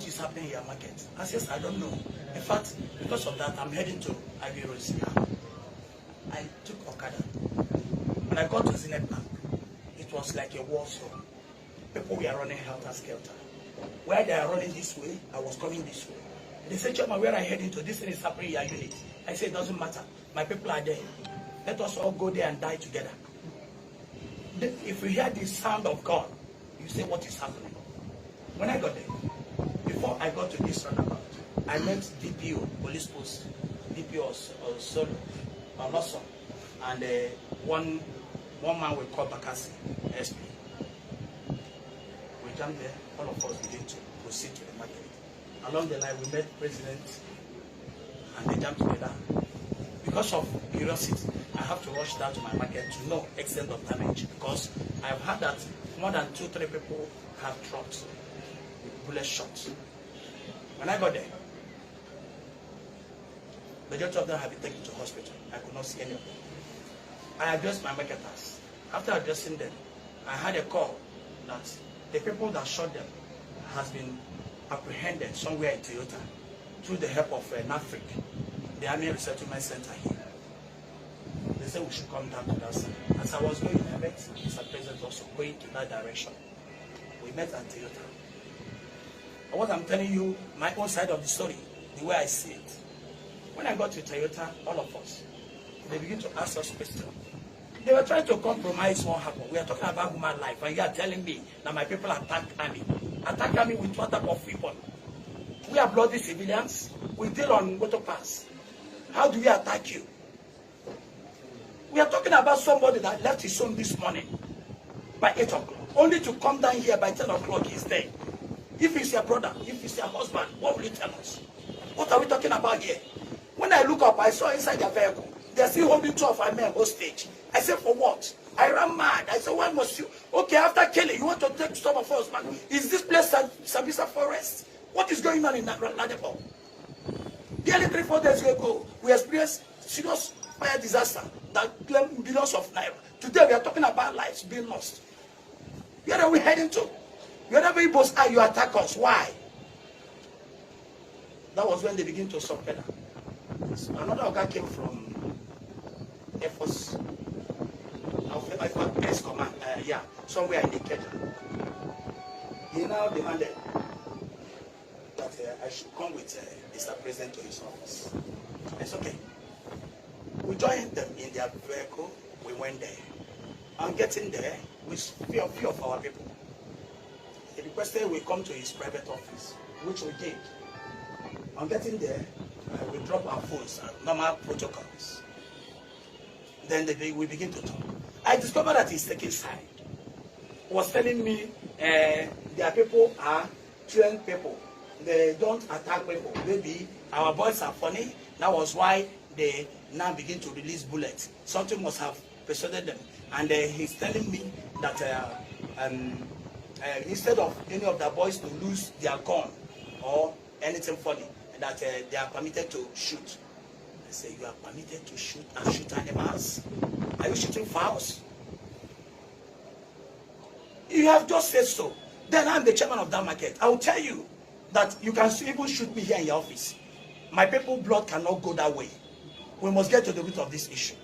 what is happening in your market? I says, I don't know. In fact, because of that, I'm heading to Ivy Road. I took Okada. When I got to Zenith Bank, it was like a war zone. People were running helter-skelter. Where they are running this way, I was coming this way. They said, Chairman, where are you heading to? This thing is happening in your unit. I said, it doesn't matter. My people are there. Let us all go there and die together. If you hear the sound of God, you say, what is happening? When I got there, before I got to this roundabout, I met DPO, police post, DPO Solo, Lawson, and one man we call Bakassi, SP. We jumped there, all of us began to proceed to the market. Along the line, we met President, and they jumped together. Because of curiosity, I have to rush down to my market to know extent of damage, because I've heard that more than 2-3 people have dropped with bullet shots. When I got there, the majority of them have been taken to hospital. I could not see any of them. I addressed my marketers. After addressing them, I had a call that the people that shot them has been apprehended somewhere in Toyota through the help of NAFRIC, the Army Resettlement Center here. They said we should come down to that side. As I was going, I met Mr. President also going to that direction. We met at Toyota. And what I'm telling you, my own side of the story, the way I see it. When I got to Toyota, all of us, they begin to ask us questions. They were trying to compromise what happened. We are talking about human life, and you are telling me that my people attack army. Attack army with what type of weapon? We are bloody civilians. We deal on motor pass. How do we attack you? We are talking about somebody that left his home this morning by 8 o'clock, only to come down here by 10 o'clock. He's there. If it's your brother, if it's your husband, what will you tell us? What are we talking about here? When I look up, I saw inside their vehicle, they're still holding 2 of our men hostage. I said, for what? I ran mad. I said, why must you? Okay, after killing, you want to take some of us, man. Is this place Sabisa Forest? What is going on in Ladipo? Barely 3-4 days ago, we experienced serious fire disaster that claimed billions of naira. Today, we are talking about lives being lost. Where are we heading to? Wherever you both are, you attack us. Why? That was when they begin to surrender. So another guy came from Air Force, I thought Air Command, somewhere in the Kenya. He now demanded that I should come with Mr. President to his office. It's okay. We joined them in their vehicle. We went there. On getting there, with few of our people, he requested we come to his private office, which we did. On getting there, we drop our phones and normal protocols. Then we begin to talk. I discovered that he's taking side. He was telling me their people are trained people. They don't attack people. Maybe our boys are funny. That was why they now begin to release bullets. Something must have persuaded them. And he's telling me that instead of any of the boys to lose their gun or anything funny, that they are permitted to shoot. I say, you are permitted to shoot and shoot animals? Are you shooting fowls? You have just said so. Then I'm the chairman of that market. I will tell you that you can even shoot me here in your office. My people's blood cannot go that way. We must get to the root of this issue.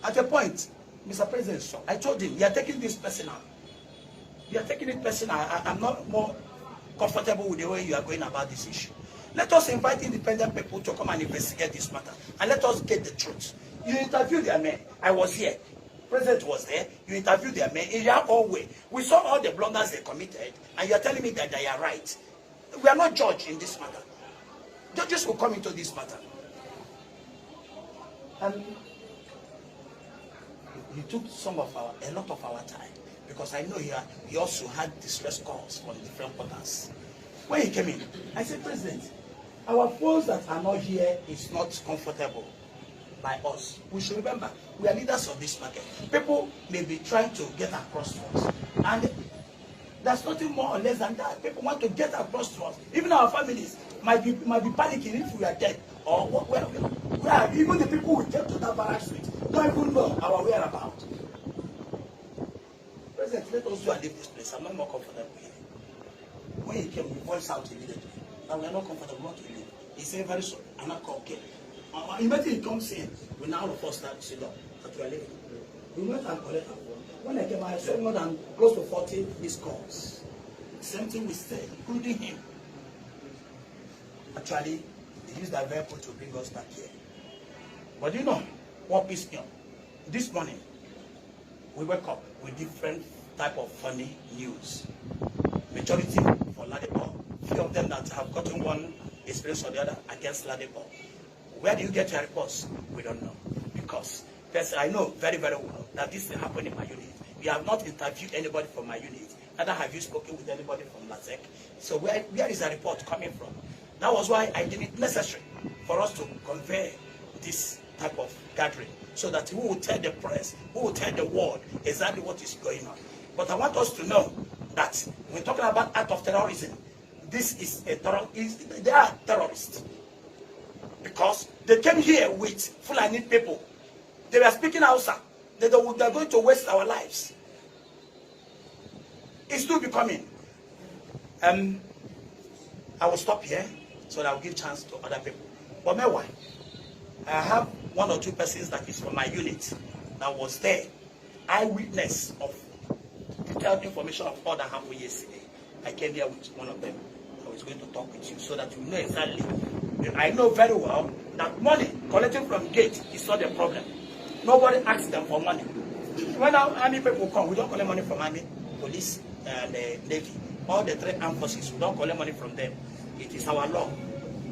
At a point, Mr. President, I told him, you are taking this personal. You are taking it personal. I'm not more comfortable with the way you are going about this issue. Let us invite independent people to come and investigate this matter. And let us get the truth. You interviewed their men. I was here. President was there. You interviewed their men in your own way. We saw all the blunders they committed. And you are telling me that they are right. We are not judged in this matter. Judges will come into this matter. And he took a lot of our time. Because I know he also had distress calls from different quarters. When he came in, I said, President, our foes that are not here is not comfortable by us. We should remember, we are leaders of this market. People may be trying to get across to us. And there's nothing more or less than that. People want to get across to us. Even our families might be panicking if we are dead. Or where even the people who came to that barrack street don't even know our whereabouts. President, let us go and leave this place. I'm not more comfortable here. when he came, we voiced out immediately that we are not comfortable not to leave. He said very sorry, I'm not okay. Immediately he comes in, we now all of us start to sit down, that we are leaving. We went and collected our phone. When I came, I saw more than close to 40 missed calls. Same thing we said, including him. Actually, he used that vehicle to bring us back here. But you know what pissed me off? This morning, we wake up with different type of funny news. Majority for Ladipo. Few of them that have gotten one experience or the other against Ladipo. Where do you get your reports? We don't know. Because I know very, very well that this happened in my unit. We have not interviewed anybody from my unit. Neither have you spoken with anybody from LASEC. So where is the report coming from? That was why I deemed it necessary for us to convey this type of gathering, so that we will tell the press, we will tell the world exactly what is going on. But I want us to know that when we're talking about act of terrorism, this is a they are terrorists. Because they came here with Fulani people. They were speaking Hausa. They're going to waste our lives. It's still becoming. I will stop here so that I will give chance to other people. But meanwhile, I have one or two persons that is from my unit that was there. Eyewitness of detailed information of all that happened yesterday. I came here with one of them. I was going to talk with you so that you know exactly. I know very well that money collected from gate is not a problem. Nobody asks them for money. When our army people come, we don't collect money from army, police, and navy. All the three armed forces, we don't collect money from them. It is our law.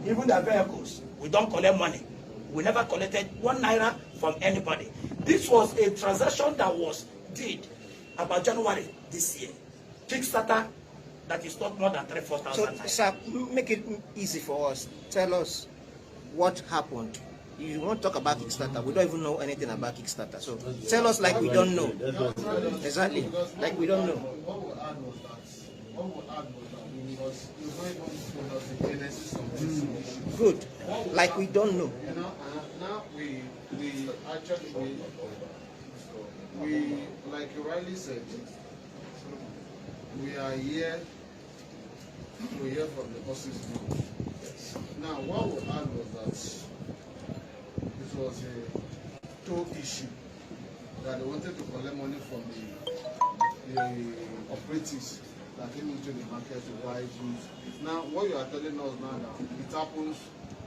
Even the vehicles, we don't collect money. We never collected 1 naira from anybody. This was a transaction that was did about January this year. Kickstarter that is not more than 3,000-4,000. So, sir, make it easy for us. Tell us what happened. You won't talk about Kickstarter. We don't even know anything about Kickstarter. So tell us like we don't know. Exactly. Like we don't know. What we add was that because you're going on the genesis of this. Good. Like we don't know. You know, now we actually like you rightly said, we are here to hear from the horses now. Now what we add was that it was a toll issue that they wanted to collect money from the operatives that came into the market to buy goods. Now, what you are telling us now that it happens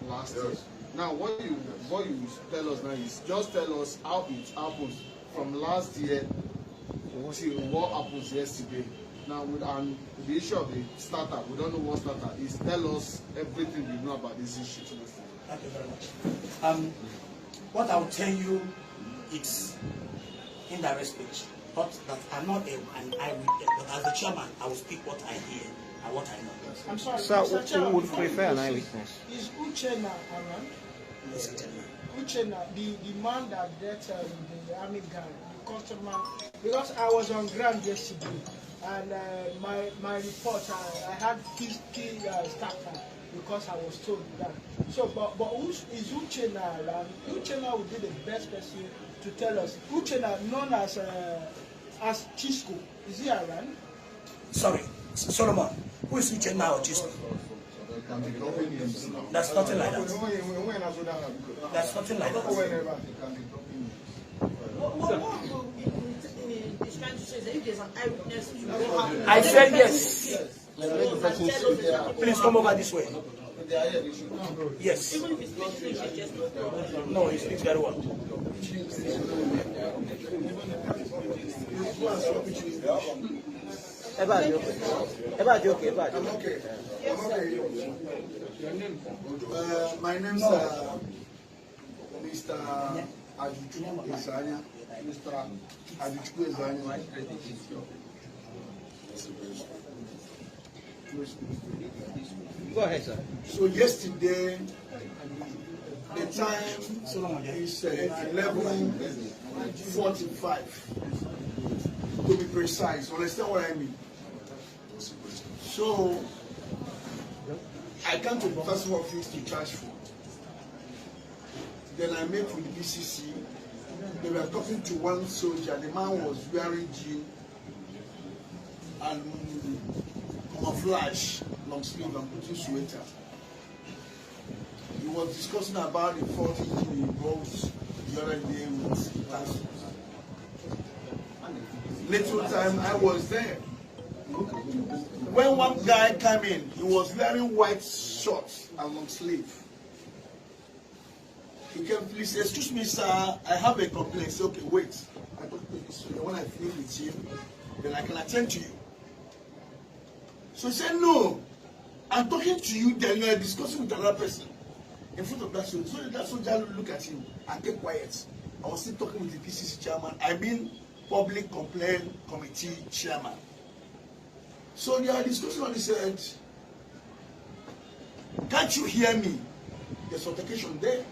last year. Now, what you tell us now is just tell us how it happens from last year to what happens yesterday. Now, and the issue of the startup, we don't know what startup is. Tell us everything we know about this issue. Thank you very much. What I will tell you, it's indirect speech. Not that I'm not an eyewitness, but as the chairman, I will speak what I hear and what I know. I'm sorry, So who would prefer an eyewitness? Is Uchenna around? Yes, Uchenna. Uchenna, the man that dealt the army guy, the customer, because I was on ground yesterday, and my report, I had 50 staff because I was told that. So, but who is Uchenna around? Uchenna would be the best person to tell us. Uchenna, known as Chisco, is he around? Sorry, Solomon. Who is Uchenna or Chisco? That's nothing like that. That's nothing like that. What he's trying to say is that if there's an eyewitness, you know how. I said yes. Please come over this way. Yes. Even if he speaks English, it's just no problem. No, he speaks very well. My name's Mr. Ajuchu Ezanya. Mr. Ajuchu Ezanya. Go ahead, sir. So yesterday, the time is 11:45. To be precise, understand what I mean? So I came to the first office to charge food. Then I met with the BCC. They were talking to one soldier. The man was wearing jeans and camouflage, long sleeve, and putting sweater. He was discussing about the 40 he brought the other day with that. Little time I was there. When one guy came in, he was wearing white shorts and long sleeve. He came, please, excuse me, sir, I have a complaint. He said, okay, wait. I thought, when I finish with him, then I can attend to you. So he said, no, I'm talking to you, then you are discussing with another person in front of that soldier. So that soldier looked at him and kept quiet. I was still talking with the PCC chairman. I mean, Public Complaint Committee chairman. So they are discussing on this said, can't you hear me? There's altercation there.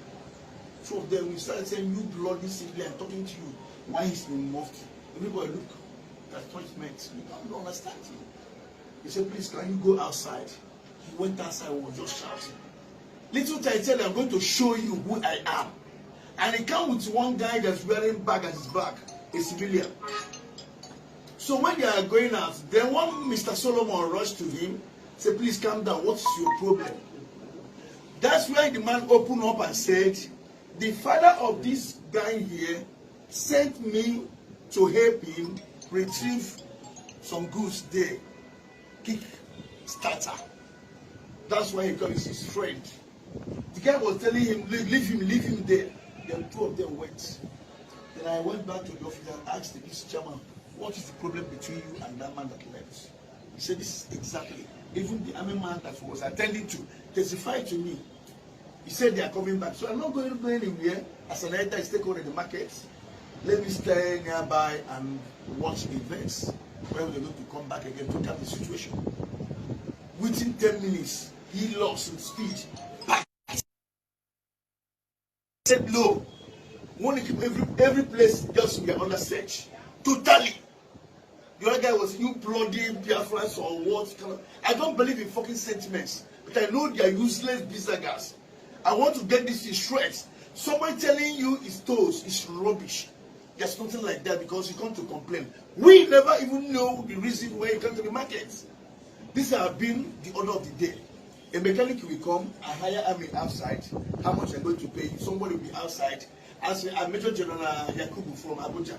Two of them, we started saying, you bloody simply, I'm talking to you. Why is he moved? Everybody look, that's what it meant. You don't understand him. He said, please, can you go outside? He went outside and was just shouting. Little time, tell I'm going to show you who I am. And he came with one guy that's wearing bag at his back, a civilian. So when they are going out, then one Mr. Solomon rushed to him, said, please calm down, what's your problem? That's why the man opened up and said, the father of this guy here sent me to help him retrieve some goods there. Kick starter. That's why he calls his friend. The guy was telling him, leave him there. Then two of them went. Then I went back to the office and asked the PC chairman, what is the problem between you and that man that left? He said, this is exactly. Even the army man that was attending to testified to me. He said they are coming back. So I'm not going to go anywhere. As an editor, I stay over the market. Let me stay nearby and watch events where we're going to come back again to cap the situation. Within 10 minutes, he lost in speed. I said no. Want to keep every place just be under search. Totally. The other guy was, you bloody Biafrans or what? I don't believe in fucking sentiments. But I know they are useless bizagas. I want to get this in shreds. Someone telling you it's toast, it's rubbish. There's nothing like that because you come to complain. We never even know the reason why you come to the market. This has been the order of the day. A mechanic will come, I hire army outside. How much I'm going to pay? Somebody will be outside. As a Major General Yakubu from Abuja.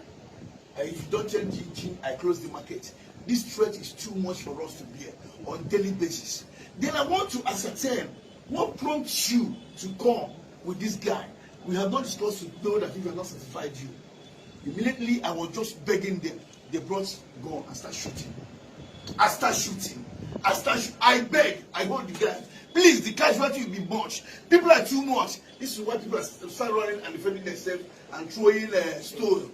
If you don't change the engine, I close the market. This threat is too much for us to bear on a daily basis. Then I want to ascertain what prompts you to come with this guy. We have not discussed to know that he has not certified you. Immediately, I was just begging them. They brought gun and start shooting. I beg. I hold the guy. Please, the casualty will be much. People are too much. This is why people start running and defending themselves and throwing stone.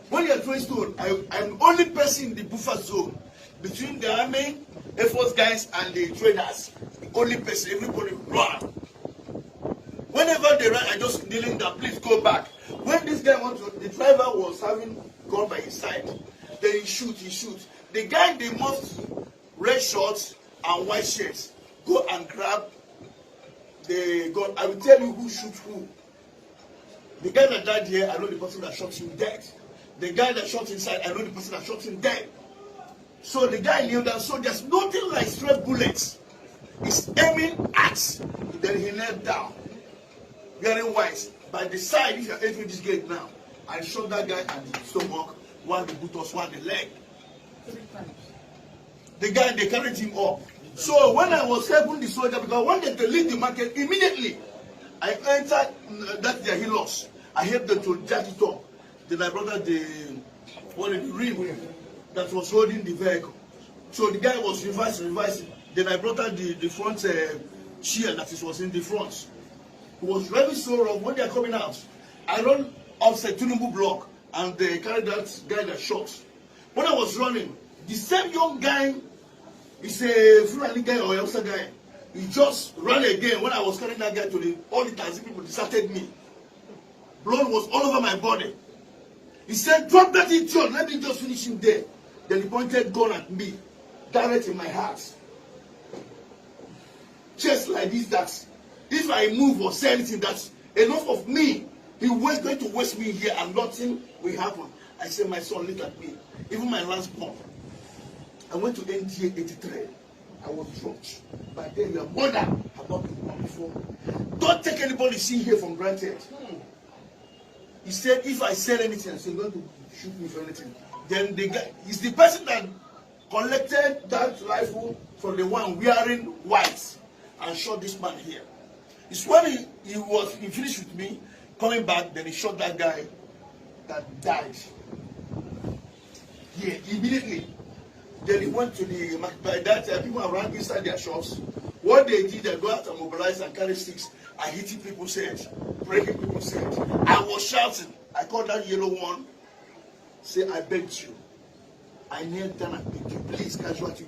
When you are throwing stone, I'm the only person in the buffer zone between the army, Air Force guys, and the traders. The only person. Everybody run. Whenever they run, I just kneeling down. Please go back. When this guy the driver was having gun by his side. Then he shoot. The guy in the most red shorts and white shirts go and grab the gun. I will tell you who shoot who. The guy that died here, I know the person that shot him dead. The guy that shot inside, I know the person that shot him dead. So the guy kneeled down. So there's nothing like straight bullets. He's aiming at. Then he knelt down. Wearing white. By the side, if you're entering this gate now, I shot that guy at the stomach, one the buttocks, one the leg. 3 times. The guy, they carried him up. So when I was helping the soldier, because I wanted to leave the market immediately, I entered that their helos. I helped them to jack it up. Then I brought out the rim that was holding the vehicle. So the guy was reversing. Then I brought out the front chair that was in the front. It was very so rough. When they are coming out, I run outside Tinubu block and they carried that guy that shot. When I was running, the same young guy, he's a Fulani guy or Hausa guy, he just ran again. When I was carrying that guy to all the taxi people deserted me. Blood was all over my body. He said, drop that idiot, let me just finish him there. Then he pointed gun at me, direct in my heart. Just like this, that if I move or say anything, that's enough of me. He was going to waste me here and nothing will happen. I said, my son, look at me. Even my last bomb. I went to NTA 83. I was dropped. By then, your mother had not been born before. Don't take anybody seen here for granted. He said, if I said anything, I said, you're going to shoot me for anything. Then the guy, is the person that collected that rifle from the one wearing white and shot this man here. It's when he finished with me, coming back, then he shot that guy that died. Yeah, immediately. Then he went to the market. By that time, people around inside their shops. What they did, they go out and mobilize and carry sticks and hitting people's heads, breaking people's heads. I was shouting. I called that yellow one. Say, I begged you. I knelt down and begged you. Please, casualty,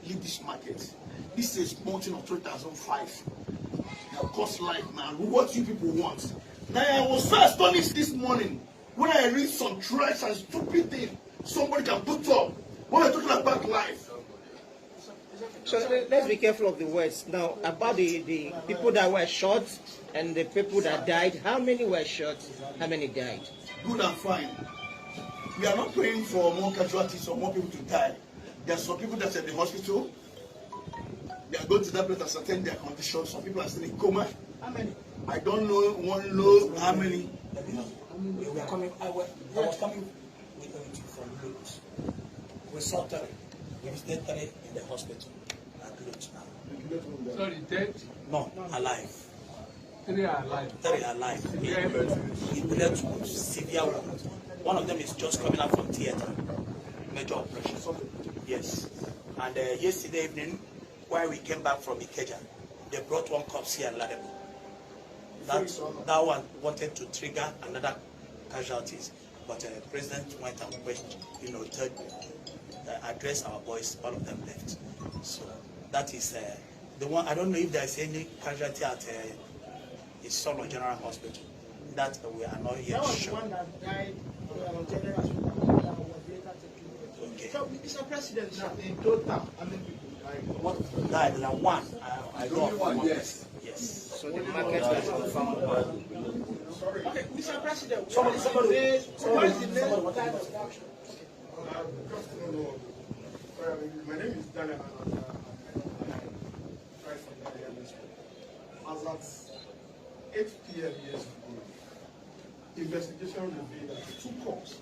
leave this market. This is mountain of 2005. Of course, life, man. What you people want? Now, I was so astonished this morning when I read some trash and stupid thing somebody can put up. When we're talking about life. So let's be careful of the words. Now, about the people that were shot and the people that died, how many were shot? How many died? Good and fine. We are not praying for more casualties or more people to die. There are some people that are in the hospital. They are going to that place to ascertain their condition. Some people are still in coma. How many? I don't know how many. We were coming. I was coming with from Lagos. We saw Terry. We visited Terry in the hospital at Lagos now. Sorry, dead? No, alive. 3 are alive. 3 are alive. He bled to severe wounds. One of them is just coming out from theater. Major operation. Yes. And yesterday evening, while we came back from Ikeja, they brought one corpse here in Ladipo. That one wanted to trigger another casualties, but the president went and address our boys. All of them left. So that is the one. I don't know if there is any casualty at his son or General Hospital. That we are not yet sure. That was the one that died General Hospital that was later taken. Okay. So, Mr. President, now, In total, how many people died? What died? Like one. I got Only one, one. yes. Yes. So the market was confirmed. okay, Mr. President, Somebody. what is the name of that action? Just to know, my name is Daniel. As at 8 p.m. yesterday, investigation revealed that 2 cops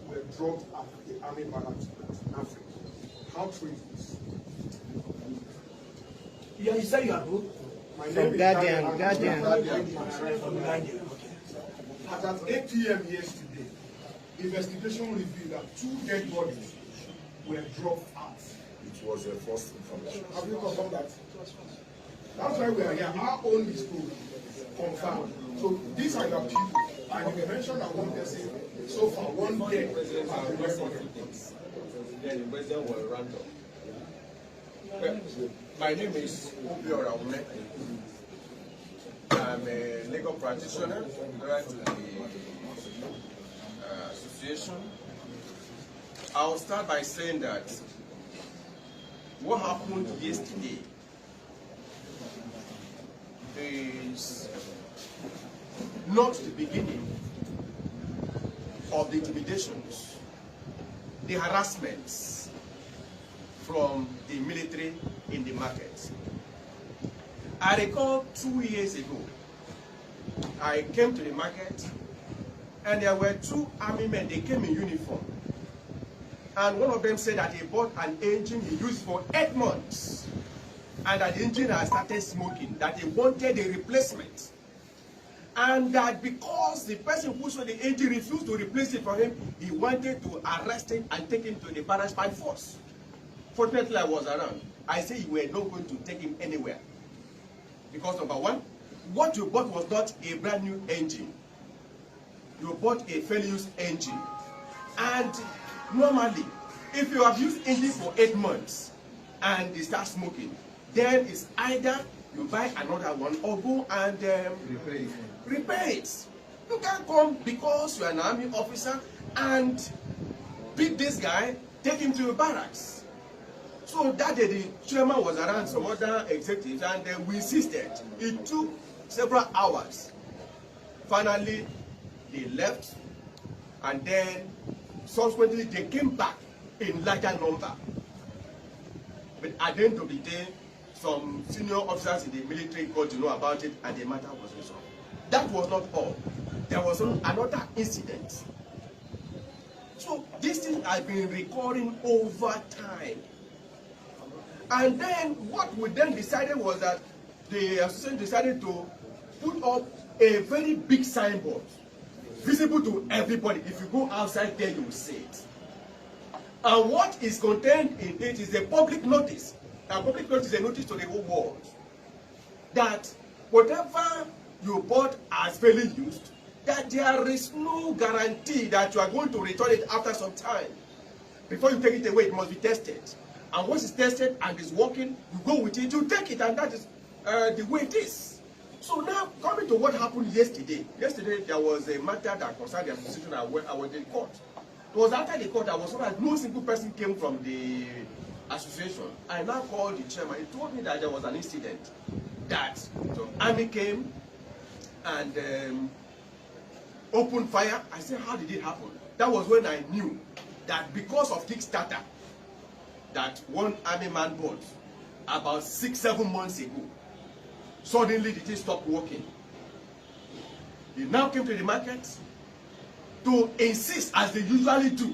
were dropped at the army barracks in Africa. How true is this? You say you are good? My name From is Guardian. From Guardian. As at 8 p.m. yesterday, investigation revealed that 2 dead bodies were dropped out. It was a false information. Have you confirmed that? That's why we are here. Our own is to confirm. So these are your people. And you mentioned that one person, so far, one dead has been recorded. Then the president will run up. Well, my name is Obiora Ume. I'm a legal practitioner, loyal to the association. I'll start by saying that what happened yesterday is not the beginning of the intimidations, the harassments from the military in the market. I recall 2 years ago, I came to the market and there were 2 army men. They came in uniform. And one of them said that he bought an engine he used for 8 months. And that the engine had started smoking, that he wanted a replacement. And that because the person who sold the engine refused to replace it for him, he wanted to arrest him and take him to the barracks by force. Fortunately, I was around. I said you were not going to take him anywhere. Because number one, what you bought was not a brand new engine. You bought a fairly used engine. And normally, if you have used engine for 8 months and they start smoking, then it's either you buy another one or go and repair it. You can't come because you're an army officer and beat this guy, take him to your barracks. So that day the chairman was around, some other executives, and we insisted. It took several hours. Finally, they left, and then subsequently they came back in larger number. But at the end of the day, some senior officers in the military got to know about it and the matter was resolved. That was not all. There was another incident. So this thing has been recurring over time. And then what we then decided was that the association decided to put up a very big signboard, visible to everybody. If you go outside there, you will see it. And what is contained in it is a public notice. A public notice is a notice to the whole world that whatever you bought as fairly used, that there is no guarantee that you are going to return it after some time. Before you take it away, it must be tested. And once it's tested and it's working, you go with it, you take it, and that is the way it is. So now, coming to what happened yesterday. Yesterday, there was a matter that concerned the association. I was in court. It was after the court, I was told that no single person came from the association. I now called the chairman. He told me that there was an incident that the army came and opened fire. I said, how did it happen? That was when I knew that because of Kickstarter that one army man bought about 6-7 months ago, suddenly the thing stopped working. He now came to the market to insist, as they usually do,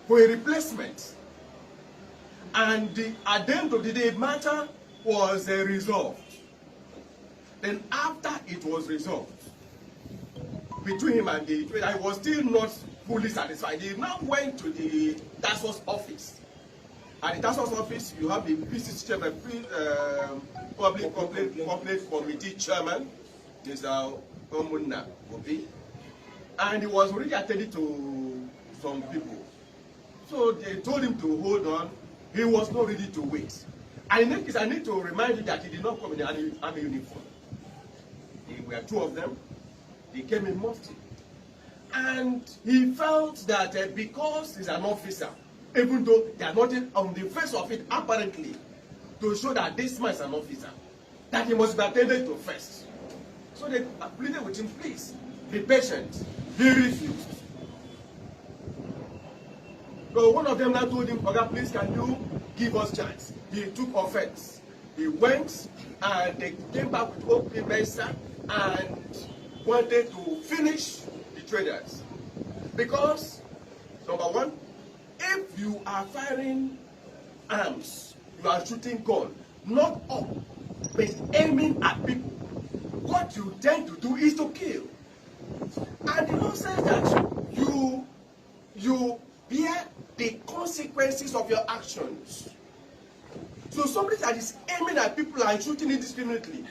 for a replacement. And at the end of the day, matter was resolved. Then after it was resolved, between him and the trader, I was still not fully satisfied. He now went to the task force office. At the task force office, you have the PCC chairman, Public Complaint Committee chairman, Mr. Omunna Obi, and he was already attending to some people. So they told him to hold on. He was not ready to wait. And in that case, I need to remind you that he did not come in the army uniform. There were two of them. They came in mufti. And he felt that because he's an officer, even though there's nothing on the face of it apparently to show that this man is an officer, that he must be attended to first. So they pleaded with him, please, be patient. He refused. So one of them now told him, Oga, please, can you give us chance? He took offense. He went and they came back with open mesa and wanted to finish the traders. Because, number one, if you are firing arms, you are shooting gun, not up, but aiming at people, what you tend to do is to kill. And the law says that you bear the consequences of your actions. So somebody that is aiming at people and shooting indiscriminately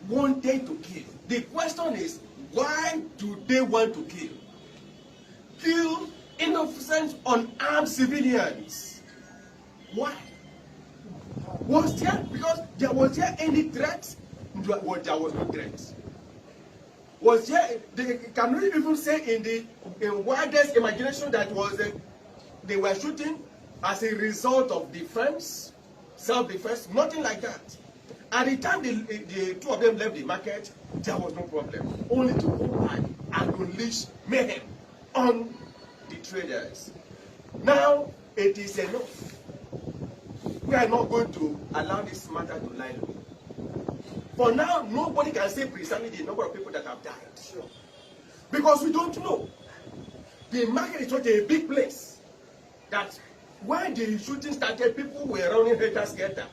wanted to kill. The question is, why do they want to kill? Kill innocent, unarmed civilians. Why? Was there any threat? There was no threat. Was there? Can we even say in the widest imagination that they were shooting as a result of defense, self-defense? Nothing like that. At the time the two of them left the market, there was no problem. Only to go back and unleash mayhem on the traders. Now it is enough. We are not going to allow this matter to lie low. For now, nobody can say precisely the number of people that have died. Sure. Because we don't know. The market is such a big place that when the shooting started, people were running helter-skelter.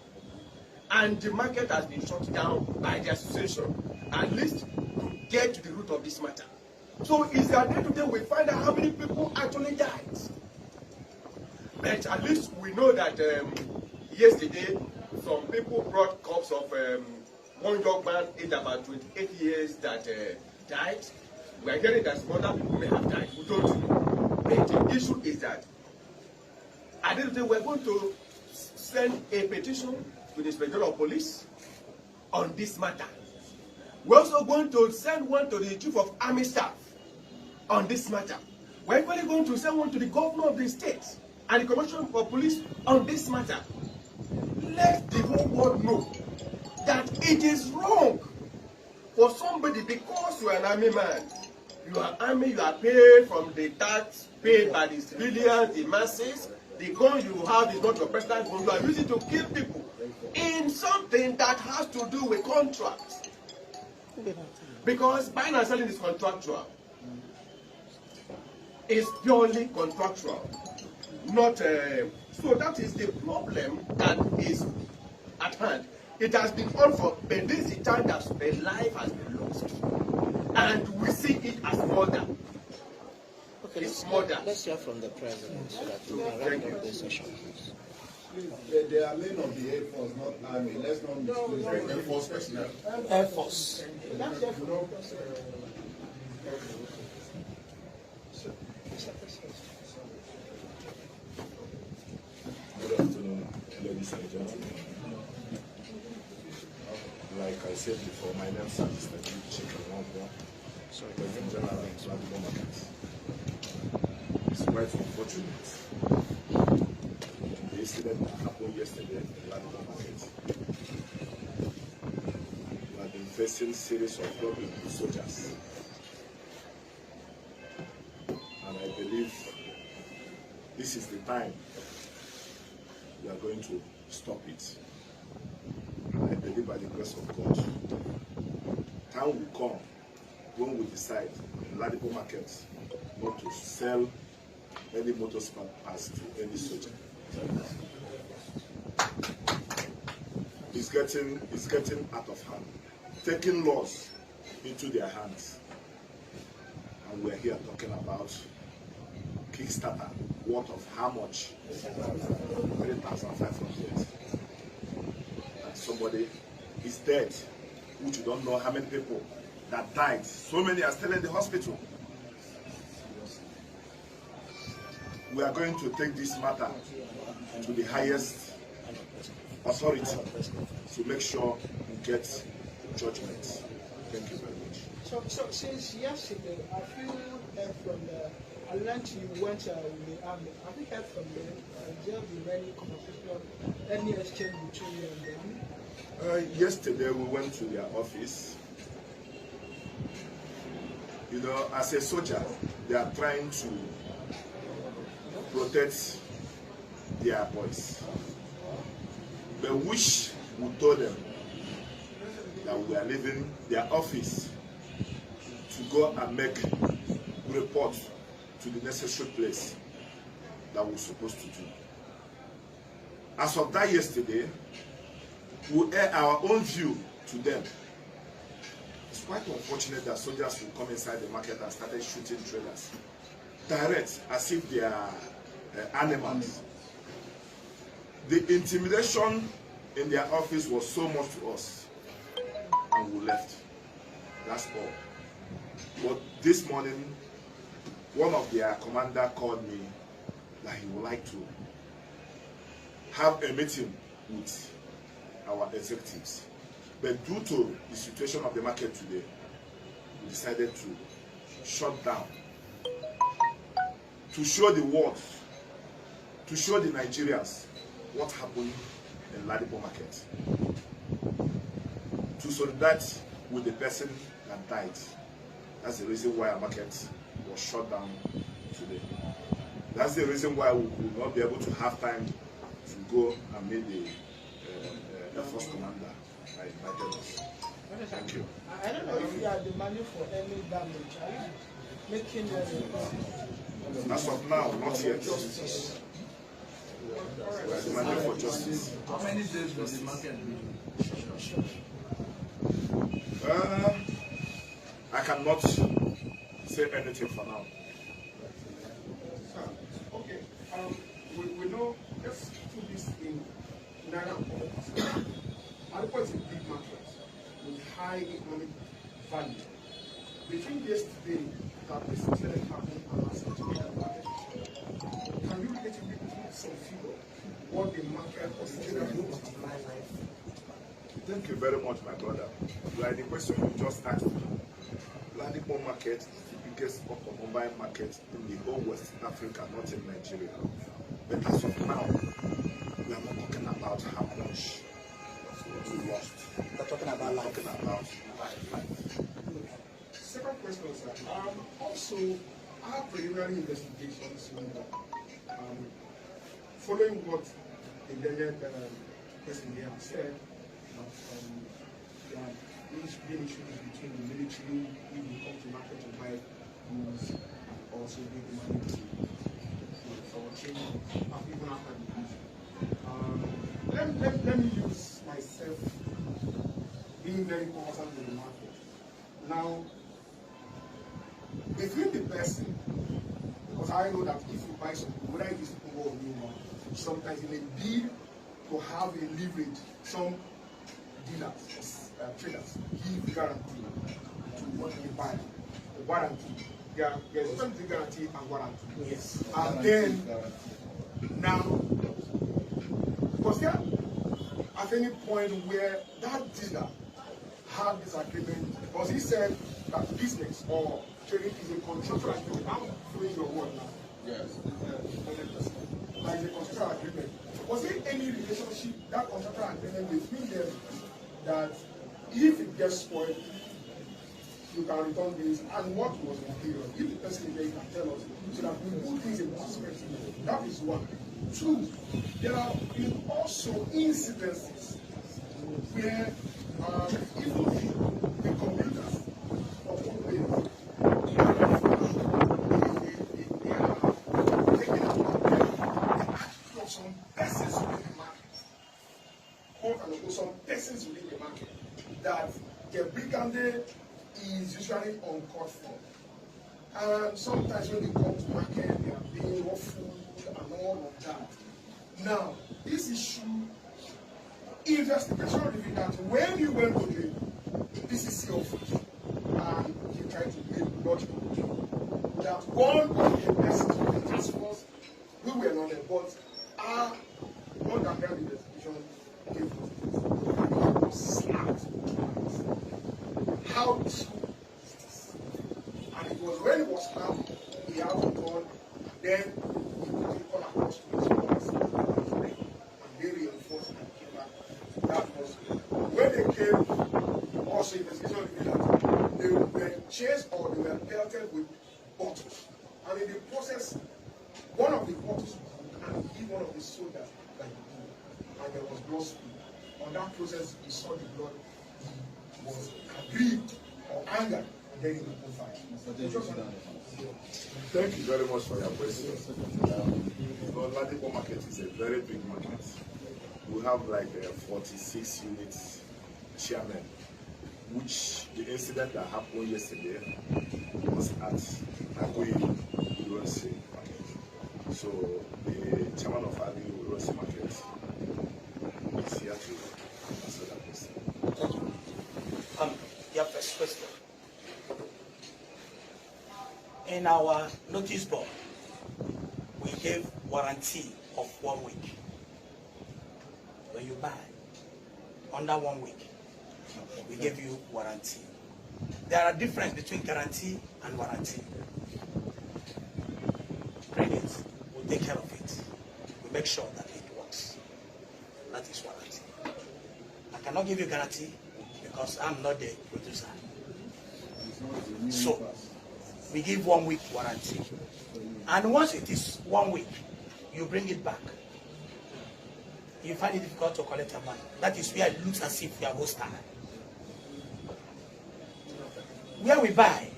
And the market has been shut down by the association, at least to get to the root of this matter. So it's that day today we find out how many people actually died. But at least we know that yesterday, some people brought corpse of one young man aged about 28 years that died. We are hearing that some other people may have died. We don't know. But the issue is that at the end of the day, we're going to send a petition to the Inspector of Police on this matter. We're also going to send one to the Chief of Army Staff on this matter. We're actually going to send one to the Governor of the state and the Commissioner of Police on this matter. Let the whole world know that it is wrong for somebody, because you are an army man, you are army, you are paid from the tax paid by the civilians, the masses, The gun you have is not your personal gun. You are using to kill people in something that has to do with contracts. Because buying and selling is contractual. It's purely contractual. Not so that is the problem that is at hand. It has been on for, but this is the time that a life has been lost. And we see it as murder. Okay, let's hear from the president so that we can wrap up this session. They are men of the Air Force, not Army. Let's not misplace Air Force personnel. Air Force. Good afternoon, ladies and gentlemen. Like I said before, my name is Mr. President General of Ladipo Market. It's quite unfortunate. The incident that happened yesterday in Ladipo Market. We have been facing series of problems with soldiers. And I believe this is the time we are going to stop it. I believe by the grace of God, time will come when we decide in Ladipo Market not to sell any motor spare parts to any soldier. It's getting out of hand, taking laws into their hands. And we're here talking about Kickstarter, worth of how much? 3,500. And somebody is dead, which you don't know how many people that died. So many are still in the hospital. We are going to take this matter to the highest authority to make sure we get judgment. Thank you very much. So since yesterday, I feel heard from I learned you went with the army. Have you heard from them? There been any conversation, any exchange between you and them? Yesterday we went to their office. You know, as a soldier, they are trying to protect their boys. But wish we told them that we are leaving their office to go and make report to the necessary place that we're supposed to do. As of that yesterday, we air our own view to them. It's quite unfortunate that soldiers will come inside the market and started shooting traders direct, as if they are animals. The intimidation in their office was so much to us, and we left. That's all. But this morning, one of their commander called me that he would like to have a meeting with our executives. But due to the situation of the market today, we decided to shut down, to show the world, to show the Nigerians what happened in Ladipo Market, to solidarize with the person that died. That's the reason why our market was shut down today. That's the reason why we will not be able to have time to go and meet the Air Force commander. Thank you. I don't know if you are demanding for any damage. Are you making as of now, not yet. We are demanding for justice. How many days will the market be? I cannot say anything for now. Okay. We know, let's put this in Naira. Ladipo is a big market with high economic value. Between yesterday that this incident happened and last market, can you relatively put some figure what the market was doing? Thank you very much, my brother. Like the question you just asked, Ladipo market is the biggest automobile market in the whole West Africa, not in Nigeria. But as of now, we are not talking about how much we lost. We're talking about life. We're talking about life. Second question, sir. Also, our preliminary investigations following what the legend person here said, there is been issues between the military, if you come to market to buy goods, and also give the money to our change, even after the peace. Let me use myself being very important with the market. Now, between the person, because I know that if you buy something, whether it is Congo or new one, sometimes in a bid to have a leverage, some dealers, traders, give guarantee to what they buy, the warranty. There's something guarantee and warranty. Yes. And then, now, was there at any point where that dealer had this agreement? Because he said that business or trading is a contractual agreement. I'm following your word now. Yes. There is a contractual agreement. Was there any relationship, that contractual agreement between them, that if it gets spoiled, you can return this, and what was the period? If the person is there, you can tell us, so that we put things in perspective. That is one. Two, there have been also incidences where even the computers of companies, they are taking advantage of some persons within the market, quote unquote, some persons within the market, that the brigandage is usually uncalled for. And sometimes when they come to market, they are being ruffled and all of that. Now, this issue, investigation revealed that when you went to the PCC office and you tried to make lodge that one of the persons of the task force, we were not there, but our underground investigation gave us this. And he was slapped. How true is this? And it was when he was slapped, he had to turn, then he put a call across to his boss, and they reinforced and came back. That was when they came, also investigation revealed that they were chased or they were pelted with bottles. And in the process, one of the bottles was and he hit one of the soldiers like the and there was blood spill. On that process, he saw the blood, he was aggrieved or angered, and then he opened fire. Thank you very much for your question. Ladipo market is a very big market. We have like 46 units chairman, which the incident that happened yesterday was at Agui Uronsi market. So the chairman of Agui Uronsi market is here to answer that question. Your first question. In our notice board, we gave warranty of 1 week. When you buy under 1 week, we give you warranty. There are differences between guarantee and warranty. Credit will take care of it. We make sure that it works. That is warranty. I cannot give you guarantee because I'm not the producer. So we give 1 week warranty. And once it is 1 week, you bring it back. You find it difficult to collect your money. That is where it looks as if you are hostile. Where we buy,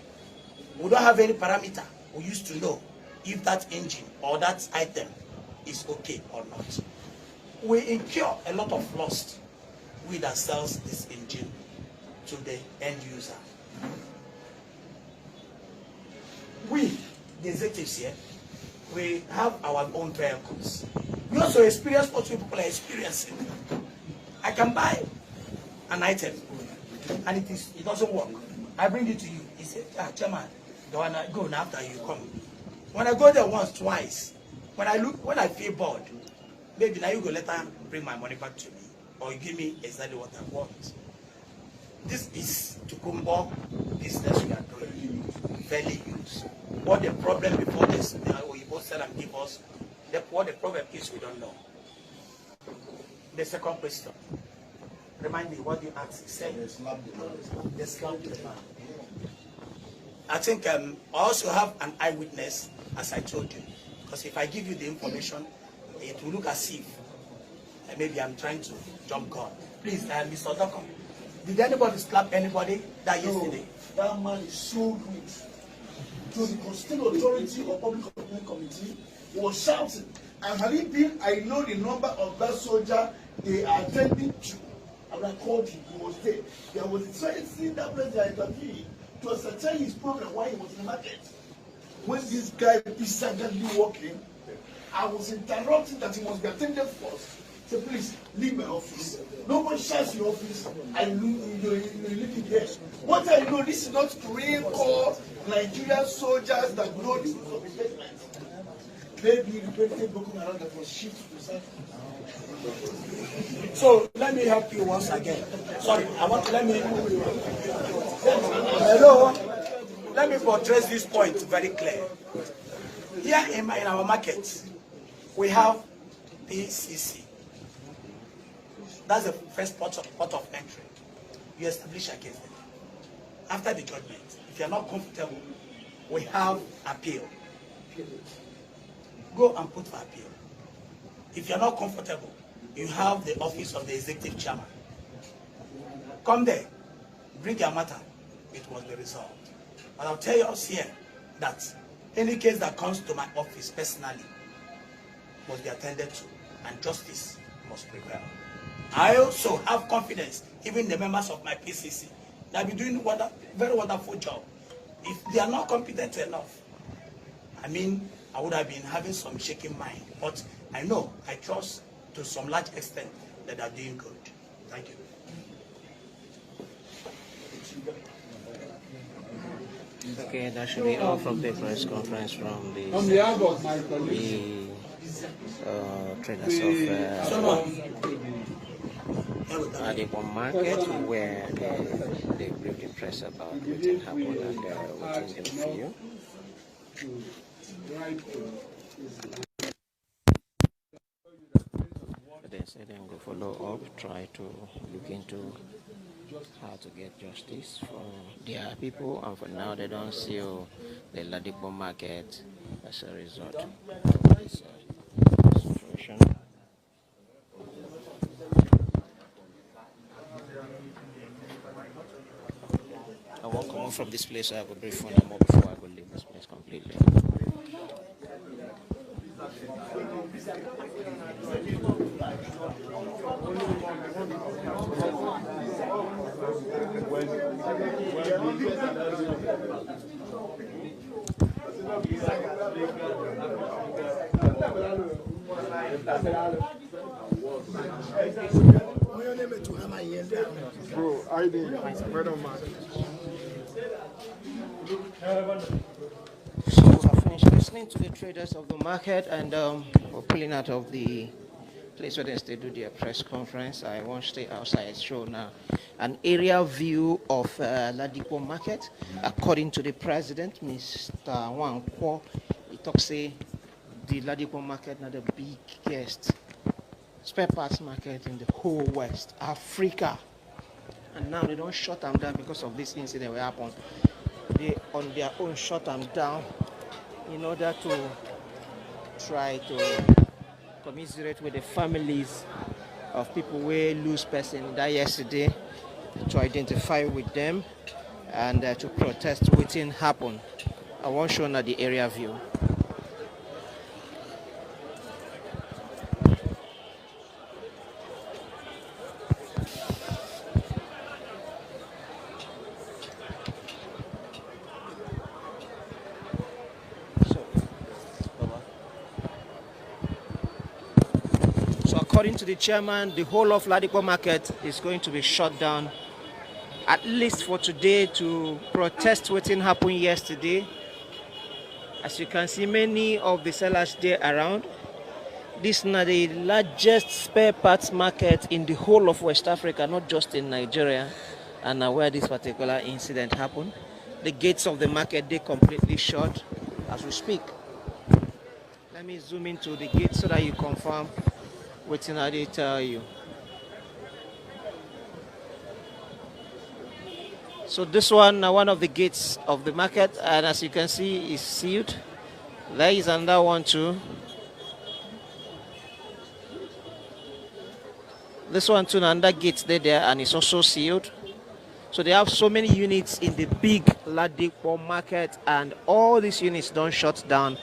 we don't have any parameter. We used to know if that engine or that item is okay or not. We incur a lot of loss, we that sells this engine to the end user. We, the executives here, we have our own vehicles. We also experience what people are experiencing. I can buy an item and it doesn't work. I bring it to you. He said, Chairman, don't wanna go now after you come. When I go there once, twice, when I feel bored, maybe now you go later bring my money back to me or you give me exactly what I want. This is Tukumbo business we are doing. Fairly used. What the problem before this, we both said and give us, what the problem is, we don't know. The second question. Remind me what you asked. Say, they slapped the man. I think I also have an eyewitness, as I told you. Because if I give you the information, it will look as if maybe I'm trying to jump gun. Please, Mr. Doko, did anybody slap anybody that yesterday? That man is so rude. To the Constitutional Authority or Public Complaint Committee was shouting. And had it been, I know the number of that soldier they are attending to. And I called him, he was there. There was a trying to see that place they are interviewing to ascertain his problem why he was in the market. When this guy is silently walking, I was interrupting that he must be attended first. So please, leave my office. Nobody shouts your office and you leave it there. What I know, this is not Korean Corps, Nigerian soldiers that know this of the statement. Maybe repented looking around that was shifted to South. So let me help you once again. Sorry, let me portray this point very clear. Here in our market, we have PCC. That's the first port of entry. You establish against them. After the judgment, if you are not comfortable, we have appeal. Go and put for appeal. If you are not comfortable, you have the office of the executive chairman. Come there, bring your matter, it must be resolved. But I'll tell you us here that any case that comes to my office personally must be attended to, and justice must prevail. I also have confidence, even the members of my PCC, that will be doing a very wonderful job. If they are not competent enough, I mean, I would have been having some shaking mind. But I know, I trust to some large extent that they are doing good. Thank you. Okay, that should be all from the press conference from the traders of Ladipo market, where they briefed the press about what happened and what they feel. They said they will follow up, try to look into how to get justice for their people, and for now they don't see the Ladipo market as a result of this situation. I won't come out from this place, so I will brief one more before I go leave this place completely. Bro, I didn't. So we have finished listening to the traders of the market, and we're pulling out of the place where they do their press conference. I won't stay outside. Show now an aerial view of Ladipo market. According to the president, Mr. Wankwo, he talks say the Ladipo market now the biggest spare parts market in the whole West Africa. And now they don't shut them down because of this incident will happen. They on their own shut them down in order to try to commiserate with the families of people who lose person that yesterday, to identify with them and to protest what didn't happen. I want to show now the area view. According to the chairman, the whole of Ladipo market is going to be shut down, at least for today, to protest what happened yesterday. As you can see, many of the sellers there around. This is now the largest spare parts market in the whole of West Africa, not just in Nigeria, and where this particular incident happened. The gates of the market, they completely shut as we speak. Let me zoom into the gate so that you confirm what I tell you. So this one of the gates of the market, and as you can see, is sealed. There is another one too. This one too, another gate there, and it's also sealed. So they have so many units in the big Ladipo market, and all these units don't shut down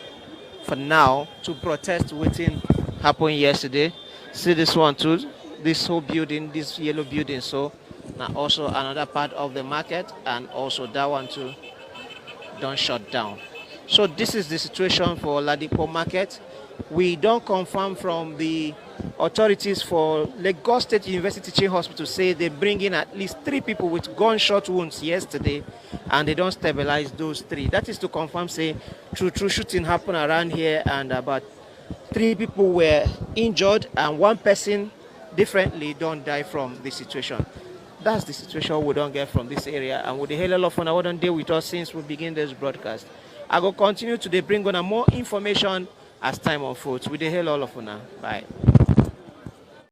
for now to protest waiting happened yesterday. See this one too, this whole building, this yellow building. So now also another part of the market, and also that one too don't shut down. So this is the situation for Ladipo market. We don't confirm from the authorities for Lagos State University Teaching Hospital, say they bring in at least 3 people with gunshot wounds yesterday, and they don't stabilize those 3. That is to confirm, say, true shooting happened around here, and about 3 people were injured, and 1 person differently don't die from the situation. That's the situation we don't get from this area, and with the hell of fun, I wouldn't deal with us since we begin this broadcast. I will continue to bring on more information as time unfolds. With the hell of fun. Bye.